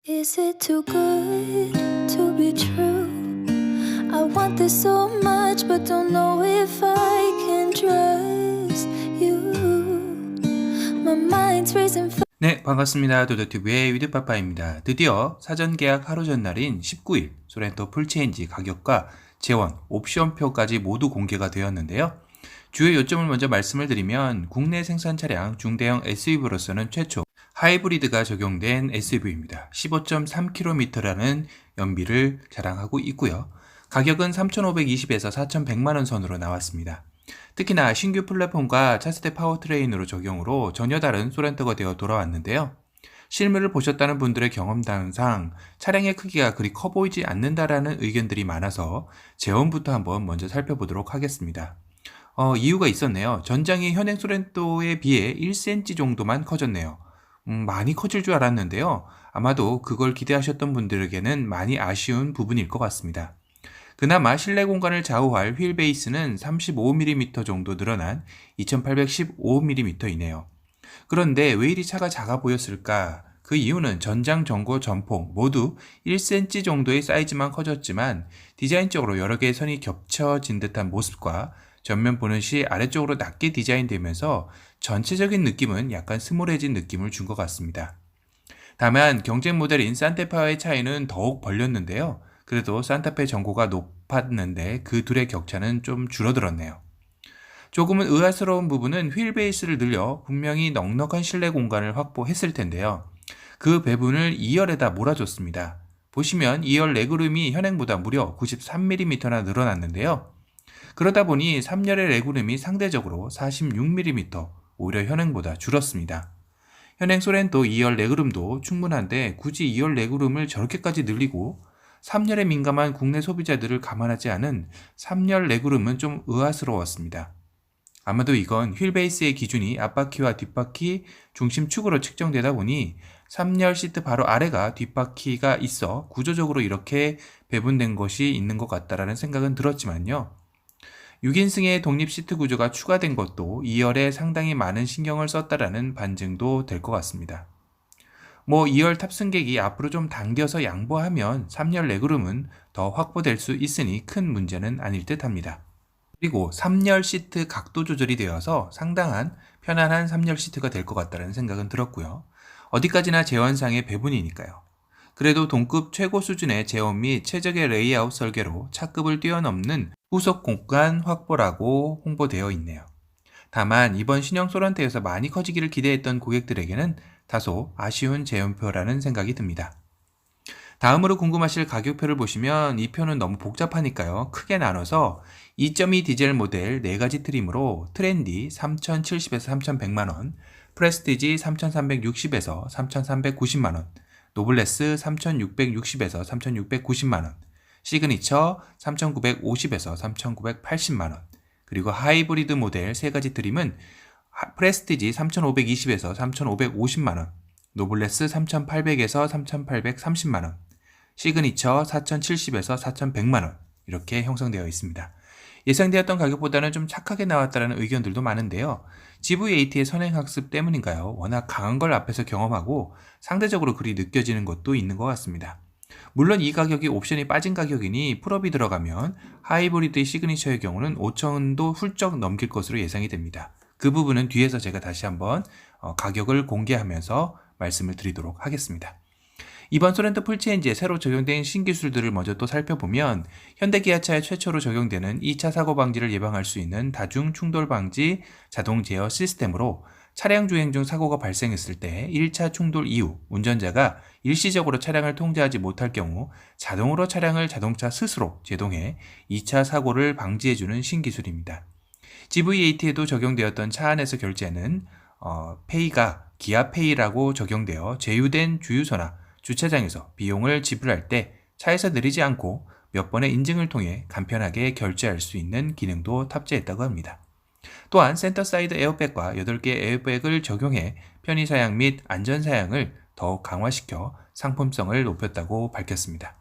Is it too good to be true? I want this so much but don't know if I can trust you. My mind's racing fast. 네, 반갑습니다. 도도TV의 위드빠빠입니다. 드디어 사전 계약 하루 전날인 19일 소렌토 풀체인지 가격과 재원, 옵션표까지 모두 공개가 되었는데요. 주요 요점을 먼저 말씀을 드리면 국내 생산 차량 중대형 SUV로서는 최초 하이브리드가 적용된 SUV입니다. 15.3km라는 연비를 자랑하고 있고요. 가격은 3,520에서 4,100만원 선으로 나왔습니다. 특히나 신규 플랫폼과 차세대 파워트레인으로 적용으로 전혀 다른 소렌토가 되어 돌아왔는데요. 실물을 보셨다는 분들의 경험담상 차량의 크기가 그리 커 보이지 않는다라는 의견들이 많아서 재원부터 한번 먼저 살펴보도록 하겠습니다. 이유가 있었네요. 전장이 현행 소렌토에 비해 1cm 정도만 커졌네요. 많이 커질 줄 알았는데요. 아마도 그걸 기대하셨던 분들에게는 많이 아쉬운 부분일 것 같습니다. 그나마 실내 공간을 좌우할 휠 베이스는 35mm 정도 늘어난 2815mm이네요. 그런데 왜 이리 차가 작아 보였을까? 그 이유는 전장, 전고, 전폭 모두 1cm 정도의 사이즈만 커졌지만 디자인적으로 여러 개의 선이 겹쳐진 듯한 모습과 전면 보는 시 아래쪽으로 낮게 디자인되면서 전체적인 느낌은 약간 스몰해진 느낌을 준 것 같습니다. 다만 경쟁 모델인 산타페와의 차이는 더욱 벌렸는데요. 그래도 산타페 전고가 높았는데 그 둘의 격차는 좀 줄어들었네요. 조금은 의아스러운 부분은 휠 베이스를 늘려 분명히 넉넉한 실내 공간을 확보했을 텐데요. 그 배분을 2열에다 몰아줬습니다. 보시면 2열 레그룸이 현행보다 무려 93mm나 늘어났는데요. 그러다 보니 3열의 레그룸이 상대적으로 46mm, 오히려 현행보다 줄었습니다. 현행 소렌토 2열 레그룸도 충분한데 굳이 2열 레그룸을 저렇게까지 늘리고 3열에 민감한 국내 소비자들을 감안하지 않은 3열 레그룸은 좀 의아스러웠습니다. 아마도 이건 휠 베이스의 기준이 앞바퀴와 뒷바퀴 중심축으로 측정되다 보니 3열 시트 바로 아래가 뒷바퀴가 있어 구조적으로 이렇게 배분된 것이 있는 것 같다라는 생각은 들었지만요. 6인승의 독립 시트 구조가 추가된 것도 2열에 상당히 많은 신경을 썼다라는 반증도 될 것 같습니다. 2열 탑승객이 앞으로 좀 당겨서 양보하면 3열 레그룸은 더 확보될 수 있으니 큰 문제는 아닐 듯 합니다. 그리고 3열 시트 각도 조절이 되어서 상당한 편안한 3열 시트가 될 것 같다는 생각은 들었고요. 어디까지나 재원상의 배분이니까요. 그래도 동급 최고 수준의 제원 및 최적의 레이아웃 설계로 차급을 뛰어넘는 후속 공간 확보라고 홍보되어 있네요. 다만 이번 신형 소렌토에서 많이 커지기를 기대했던 고객들에게는 다소 아쉬운 재원표라는 생각이 듭니다. 다음으로 궁금하실 가격표를 보시면 이 표는 너무 복잡하니까요. 크게 나눠서 2.2 디젤 모델 4가지 트림으로 트렌디 3,070에서 3,100만원, 프레스티지 3,360에서 3,390만원, 노블레스 3,660에서 3,690만원, 시그니처 3,950에서 3,980만원, 그리고 하이브리드 모델 3가지 트림은 프레스티지 3,520에서 3,550만원, 노블레스 3,800에서 3,830만원, 시그니처 4,070에서 4,100만원 이렇게 형성되어 있습니다. 예상되었던 가격보다는 좀 착하게 나왔다는 의견들도 많은데요. GV8의 선행학습 때문인가요? 워낙 강한 걸 앞에서 경험하고 상대적으로 그리 느껴지는 것도 있는 것 같습니다. 물론 이 가격이 옵션이 빠진 가격이니 풀업이 들어가면 하이브리드의 시그니처의 경우는 5,000도 훌쩍 넘길 것으로 예상이 됩니다. 그 부분은 뒤에서 제가 다시 한번 가격을 공개하면서 말씀을 드리도록 하겠습니다. 이번 소렌토 풀체인지에 새로 적용된 신기술들을 먼저 또 살펴보면 현대기아차에 최초로 적용되는 2차 사고 방지를 예방할 수 있는 다중 충돌 방지 자동 제어 시스템으로 차량 주행 중 사고가 발생했을 때 1차 충돌 이후 운전자가 일시적으로 차량을 통제하지 못할 경우 자동으로 차량을 자동차 스스로 제동해 2차 사고를 방지해주는 신기술입니다. GV8에도 적용되었던 차 안에서 결제는 페이가 기아페이라고 적용되어 제휴된 주유소나 주차장에서 비용을 지불할 때 차에서 내리지 않고 몇 번의 인증을 통해 간편하게 결제할 수 있는 기능도 탑재했다고 합니다. 또한 센터 사이드 에어백과 8개 에어백을 적용해 편의 사양 및 안전 사양을 더욱 강화시켜 상품성을 높였다고 밝혔습니다.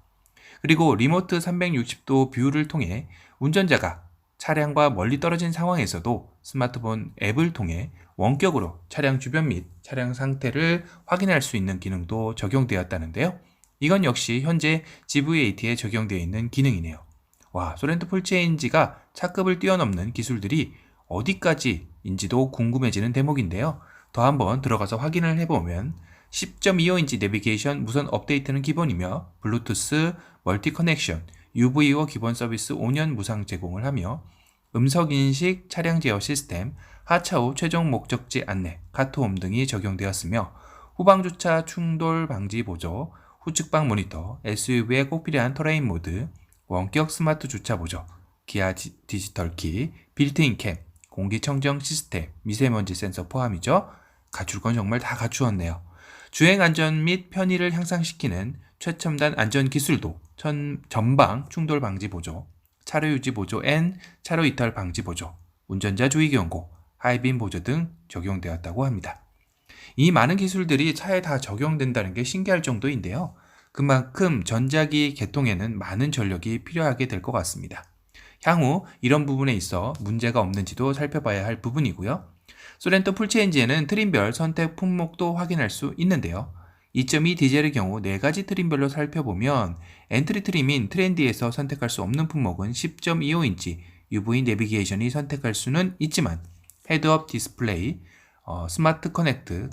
그리고 리모트 360도 뷰를 통해 운전자가 차량과 멀리 떨어진 상황에서도 스마트폰 앱을 통해 원격으로 차량 주변 및 차량 상태를 확인할 수 있는 기능도 적용되었다는데요. 이건 역시 현재 GV80에 적용되어 있는 기능이네요. 와, 소렌토 풀체인지가 차급을 뛰어넘는 기술들이 어디까지인지도 궁금해지는 대목인데요. 더 한번 들어가서 확인을 해보면 10.25인치 내비게이션 무선 업데이트는 기본이며 블루투스, 멀티 커넥션, UVO 기본 서비스 5년 무상 제공을 하며 음성인식 차량 제어 시스템, 하차 후 최종 목적지 안내, 카트홈 등이 적용되었으며 후방주차 충돌 방지 보조, 후측방 모니터, SUV에 꼭 필요한 터레인 모드, 원격 스마트 주차 보조, 기아 디지털 키, 빌트인 캠, 공기청정 시스템, 미세먼지 센서 포함이죠. 갖출 건 정말 다 갖추었네요. 주행 안전 및 편의를 향상시키는 최첨단 안전 기술도 전방 충돌 방지 보조, 차로 유지 보조 N, 차로 이탈 방지 보조, 운전자 주의 경고, 하이빔 보조 등 적용되었다고 합니다. 이 많은 기술들이 차에 다 적용된다는 게 신기할 정도인데요. 그만큼 전자기 개통에는 많은 전력이 필요하게 될 것 같습니다. 향후 이런 부분에 있어 문제가 없는지도 살펴봐야 할 부분이고요. 소렌토 풀체인지에는 트림별 선택 품목도 확인할 수 있는데요. 2.2 디젤의 경우 4가지 트림별로 살펴보면 엔트리 트림인 트렌디에서 선택할 수 없는 품목은 10.25인치 UV 내비게이션이 선택할 수는 있지만 헤드업 디스플레이, 스마트 커넥트,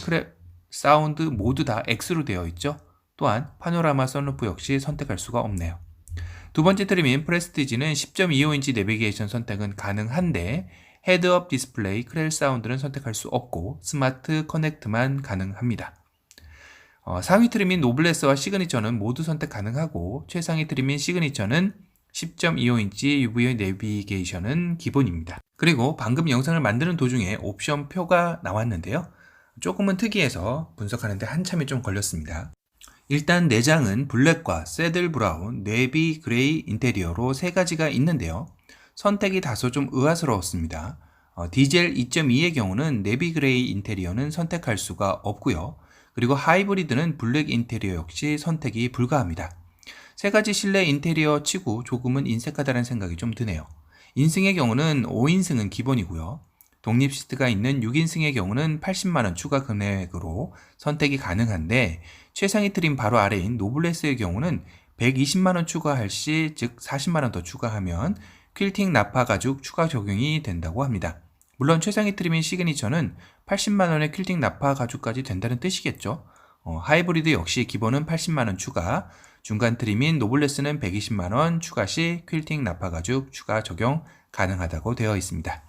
사운드 모두 다 X로 되어 있죠. 또한 파노라마 선루프 역시 선택할 수가 없네요. 두 번째 트림인 프레스티지는 10.25인치 내비게이션 선택은 가능한데 헤드업 디스플레이, 크렐 사운드는 선택할 수 없고 스마트 커넥트만 가능합니다. 상위 트림인 노블레스와 시그니처는 모두 선택 가능하고 최상위 트림인 시그니처는 10.25인치 UV 내비게이션은 기본입니다. 그리고 방금 영상을 만드는 도중에 옵션 표가 나왔는데요. 조금은 특이해서 분석하는데 한참이 좀 걸렸습니다. 일단 내장은 블랙과 새들 브라운, 네비 그레이 인테리어로 3가지가 있는데요. 선택이 다소 좀 의아스러웠습니다. 디젤 2.2의 경우는 네비 그레이 인테리어는 선택할 수가 없고요. 그리고 하이브리드는 블랙 인테리어 역시 선택이 불가합니다. 3가지 실내 인테리어 치고 조금은 인색하다는 생각이 좀 드네요. 인승의 경우는 5인승은 기본이고요. 독립 시트가 있는 6인승의 경우는 80만원 추가 금액으로 선택이 가능한데 최상위 트림 바로 아래인 노블레스의 경우는 120만원 추가할 시, 즉 40만원 더 추가하면 퀼팅 나파 가죽 추가 적용이 된다고 합니다. 물론 최상위 트림인 시그니처는 80만원의 퀼팅 나파 가죽까지 된다는 뜻이겠죠. 하이브리드 역시 기본은 80만원 추가, 중간 트림인 노블레스는 120만원 추가 시 퀼팅 나파 가죽 추가 적용 가능하다고 되어 있습니다.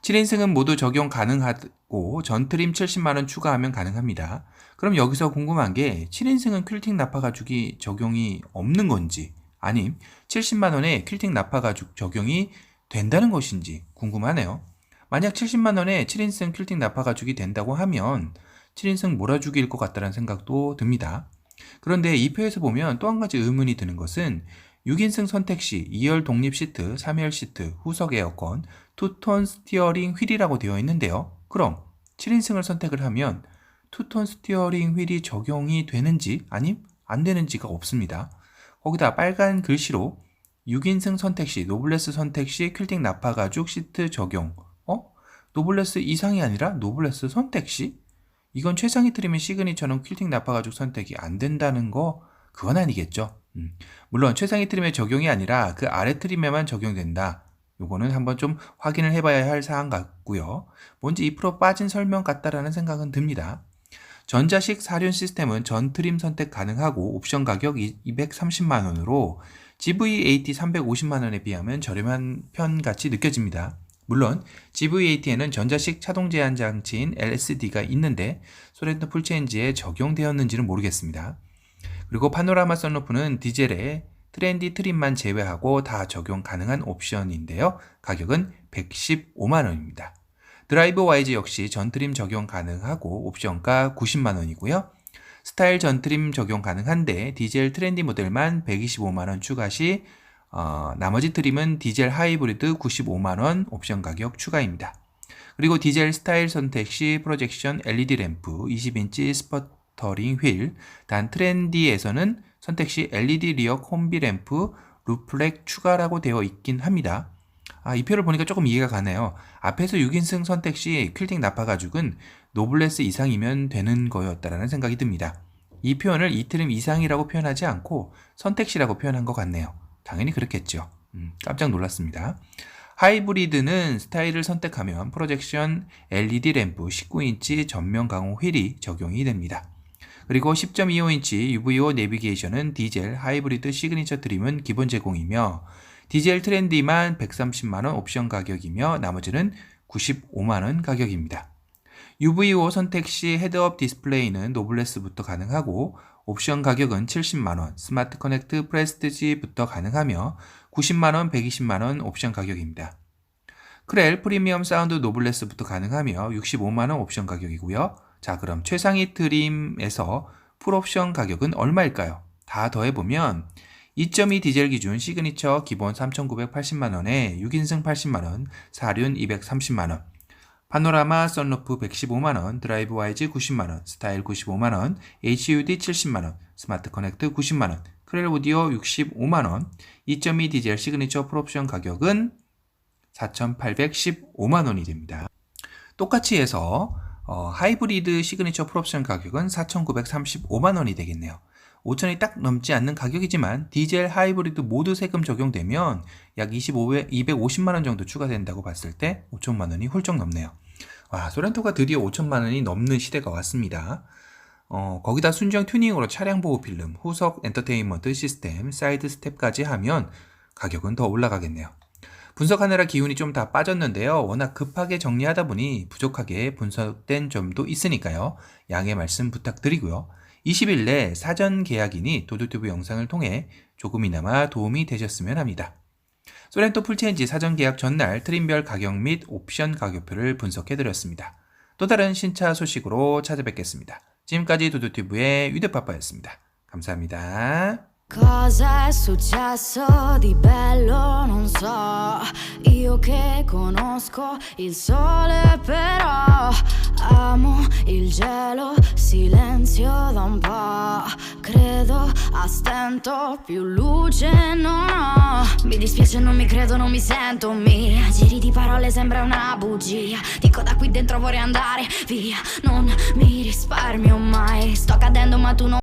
7인승은 모두 적용 가능하고 전 트림 70만원 추가하면 가능합니다. 그럼 여기서 궁금한 게 7인승은 퀼팅 나파 가죽이 적용이 없는 건지 아님 70만원에 퀼팅 나파 가죽 적용이 된다는 것인지 궁금하네요. 만약 70만원에 7인승 퀼팅 나파 가죽이 된다고 하면 7인승 몰아주기일 것 같다는 생각도 듭니다. 그런데 이 표에서 보면 또 한 가지 의문이 드는 것은 6인승 선택 시 2열 독립 시트, 3열 시트, 후석 에어컨, 투톤 스티어링 휠이라고 되어 있는데요. 그럼 7인승을 선택을 하면 투톤 스티어링 휠이 적용이 되는지 아님 안 되는지가 없습니다. 거기다 빨간 글씨로 6인승 선택 시, 노블레스 선택 시 퀼팅 나파 가죽 시트 적용. 노블레스 이상이 아니라 노블레스 선택 시? 이건 최상위 트림의 시그니처는 퀼팅 나파 가죽 선택이 안 된다는 거 그건 아니겠죠. 물론 최상위 트림에 적용이 아니라 그 아래 트림에만 적용된다. 요거는 한번 좀 확인을 해봐야 할 사항 같고요. 뭔지 2% 빠진 설명 같다라는 생각은 듭니다. 전자식 사륜 시스템은 전 트림 선택 가능하고 옵션 가격 230만원으로 GV80 350만원에 비하면 저렴한 편같이 느껴집니다. 물론 GV80에는 전자식 차동 제한 장치인 LSD가 있는데 소렌토 풀체인지에 적용되었는지는 모르겠습니다. 그리고 파노라마 선루프는 디젤의 트렌디 트림만 제외하고 다 적용 가능한 옵션인데요. 가격은 115만원입니다. 드라이브 와이즈 역시 전트림 적용 가능하고 옵션가 90만원이고요. 스타일 전트림 적용 가능한데 디젤 트렌디 모델만 125만원 추가 시 나머지 트림은 디젤 하이브리드 95만원 옵션 가격 추가입니다. 그리고 디젤 스타일 선택 시 프로젝션 LED 램프 20인치 스퍼터링 휠, 단 트렌디에서는 선택 시 LED 리어 콤비 램프 루플렉 추가라고 되어 있긴 합니다. 이 표를 보니까 조금 이해가 가네요. 앞에서 6인승 선택 시 퀼팅 나파 가죽은 노블레스 이상이면 되는 거였다라는 생각이 듭니다. 이 표현을 이트림 이상이라고 표현하지 않고 선택시라고 표현한 것 같네요. 당연히 그렇겠죠. 깜짝 놀랐습니다. 하이브리드는 스타일을 선택하면 프로젝션 LED 램프 19인치 전면 강호 휠이 적용이 됩니다. 그리고 10.25인치 UVO 내비게이션은 디젤 하이브리드 시그니처 트림은 기본 제공이며 디젤 트렌디만 130만원 옵션 가격이며 나머지는 95만원 가격입니다. UVO 선택 시 헤드업 디스플레이는 노블레스부터 가능하고 옵션 가격은 70만원, 스마트 커넥트 프레스티지부터 가능하며 90만원, 120만원 옵션 가격입니다. 크렐 프리미엄 사운드 노블레스부터 가능하며 65만원 옵션 가격이고요. 자, 그럼 최상위 트림에서 풀옵션 가격은 얼마일까요? 다 더해보면 2.2 디젤 기준 시그니처 기본 3,980만원에 6인승 80만원, 4륜 230만원, 파노라마 선루프 115만원, 드라이브 와이즈 90만원, 스타일 95만원, HUD 70만원, 스마트 커넥트 90만원, 크렐 오디오 65만원, 2.2 디젤 시그니처 풀옵션 가격은 4,815만원이 됩니다. 똑같이 해서 하이브리드 시그니처 풀옵션 가격은 4,935만원이 되겠네요. 5천이 딱 넘지 않는 가격이지만 디젤 하이브리드 모두 세금 적용되면 약 250만원 정도 추가된다고 봤을 때 5천만원이 훌쩍 넘네요. 와, 소렌토가 드디어 5천만원이 넘는 시대가 왔습니다. 거기다 순정 튜닝으로 차량 보호 필름, 후석 엔터테인먼트 시스템, 사이드 스텝까지 하면 가격은 더 올라가겠네요. 분석하느라 기운이 좀 다 빠졌는데요. 워낙 급하게 정리하다 보니 부족하게 분석된 점도 있으니까요. 양해 말씀 부탁드리고요. 20일 내 사전 계약이니 도둑튜브 영상을 통해 조금이나마 도움이 되셨으면 합니다. 소렌토 풀체인지 사전 계약 전날 트림별 가격 및 옵션 가격표를 분석해드렸습니다. 또 다른 신차 소식으로 찾아뵙겠습니다. 지금까지 도둑튜브의 위드파파였습니다. 감사합니다. Cosa è successo di bello non so, io che conosco il sole però amo il gelo, silenzio da un po', credo a stento più luce non ho, mi dispiace non mi credo non mi sento mia, giri di parole sembra una bugia, dico da qui dentro vorrei andare via, non mi risparmio mai, sto cadendo ma tu non